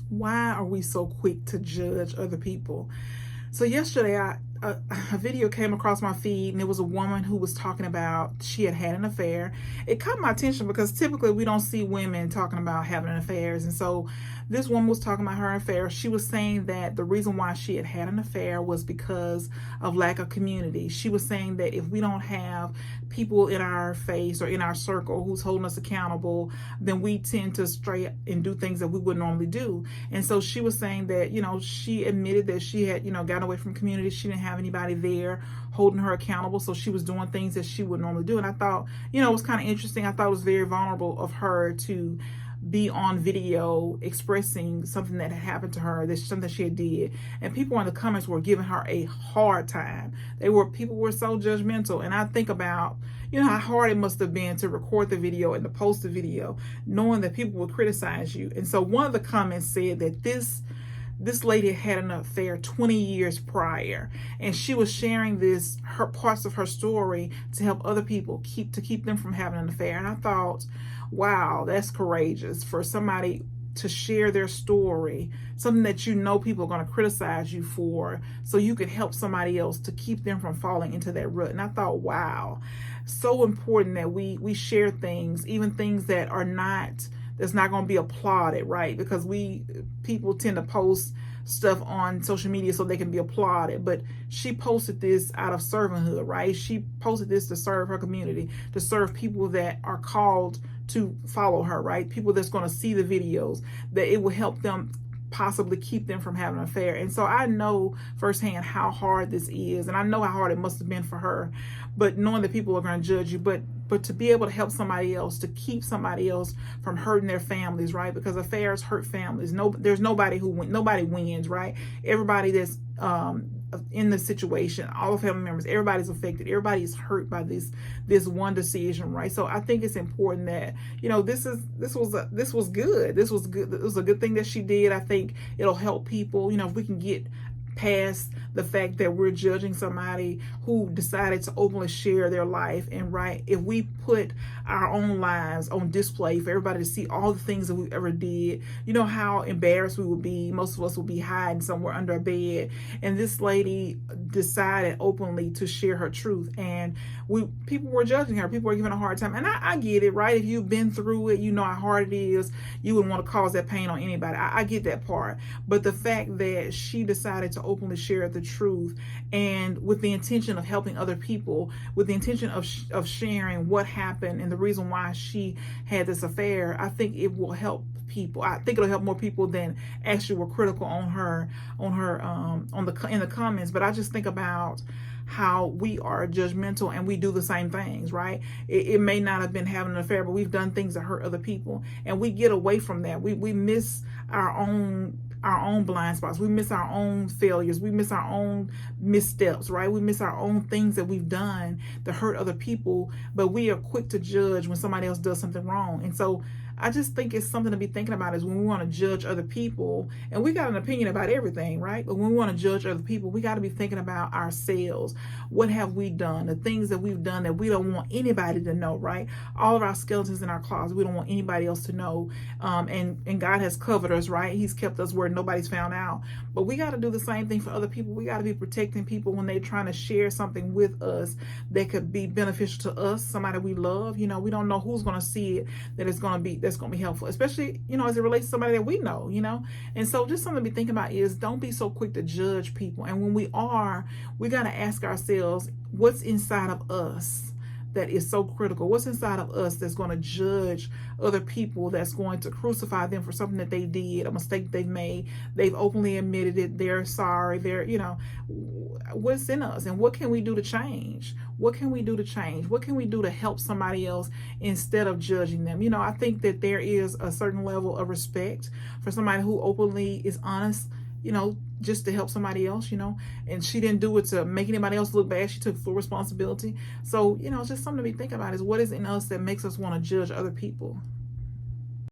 Why are we so quick to judge other people? So yesterday, a video came across my feed, and it was a woman who was talking about she had had an affair. It caught my attention because typically we don't see women talking about having affairs, and so this woman was talking about her affair. She was saying that the reason why she had had an affair was because of lack of community. She was saying that if we don't have people in our face or in our circle who's holding us accountable, then we tend to stray and do things that we would normally do. And so she was saying that, she admitted that she had, gotten away from community. She didn't have anybody there holding her accountable. So she was doing things that she would normally do. And I thought, it was kind of interesting. I thought it was very vulnerable of her to be on video expressing something that had happened to her, that's something she had did, and people in the comments were giving her a hard time. People were so judgmental, and I think about how hard it must have been to record the video and to post the video knowing that people would criticize you. And so one of the comments said that this lady had an affair 20 years prior, and she was sharing her parts of her story to help other people keep them from having an affair. And I thought, wow, that's courageous for somebody to share their story, something that people are going to criticize you for, so you could help somebody else to keep them from falling into that rut. And I thought, wow, so important that we share things, even things that are that's not going to be applauded, right? Because people tend to post stuff on social media so they can be applauded, but she posted this out of servanthood, right? She posted this to serve her community, to serve people that are called to follow her, right? People that's going to see the videos, that it will help them possibly keep them from having an affair. And so I know firsthand how hard this is, and I know how hard it must have been for her, but knowing that people are going to judge you, but to be able to help somebody else, to keep somebody else from hurting their families, right? Because affairs hurt families. There's nobody nobody wins, right? Everybody that's in the situation, all the family members, everybody's affected. Everybody's hurt by this one decision, right? So I think it's important that this was good. This was good. It was a good thing that she did. I think it'll help people. If we can get past the fact that we're judging somebody who decided to openly share their life, and right, if we put our own lives on display for everybody to see all the things that we ever did, how embarrassed we would be. Most of us would be hiding somewhere under a bed, and this lady decided openly to share her truth, and people were judging her. People were giving her a hard time, and I get it, right? If you've been through it, you know how hard it is. You wouldn't want to cause that pain on anybody. I get that part, but the fact that she decided to openly share the truth, and with the intention of helping other people, with the intention of sharing what happened and the reason why she had this affair, I think it will help people. I think it'll help more people than actually were critical on her in the comments. But I just think about how we are judgmental and we do the same things, right? It may not have been having an affair, but we've done things that hurt other people, and we get away from that. We miss our own blind spots. We miss our own failures. We miss our own missteps, right? We miss our own things that we've done that hurt other people, but we are quick to judge when somebody else does something wrong. And so I just think it's something to be thinking about, is when we want to judge other people, and we got an opinion about everything, right? But when we want to judge other people, we got to be thinking about ourselves. What have we done? The things that we've done that we don't want anybody to know, right? All of our skeletons in our closet, we don't want anybody else to know. And God has covered us, right? He's kept us where nobody's found out. But we got to do the same thing for other people. We got to be protecting people when they're trying to share something with us that could be beneficial to us, somebody we love. We don't know who's going to see it that's going to be helpful, especially as it relates to somebody that we know. And so just something to be thinking about is, don't be so quick to judge people. And when we got to ask ourselves, what's inside of us that is so critical? What's inside of us that's going to judge other people, that's going to crucify them for something that they did, a mistake they've made? They've openly admitted it. They're sorry. What's in us, and what can we do to change? What can we do to change? What can we do to help somebody else instead of judging them? I think that there is a certain level of respect for somebody who openly is honest, just to help somebody else, and she didn't do it to make anybody else look bad. She took full responsibility. So, it's just something to be thinking about, is what is in us that makes us want to judge other people.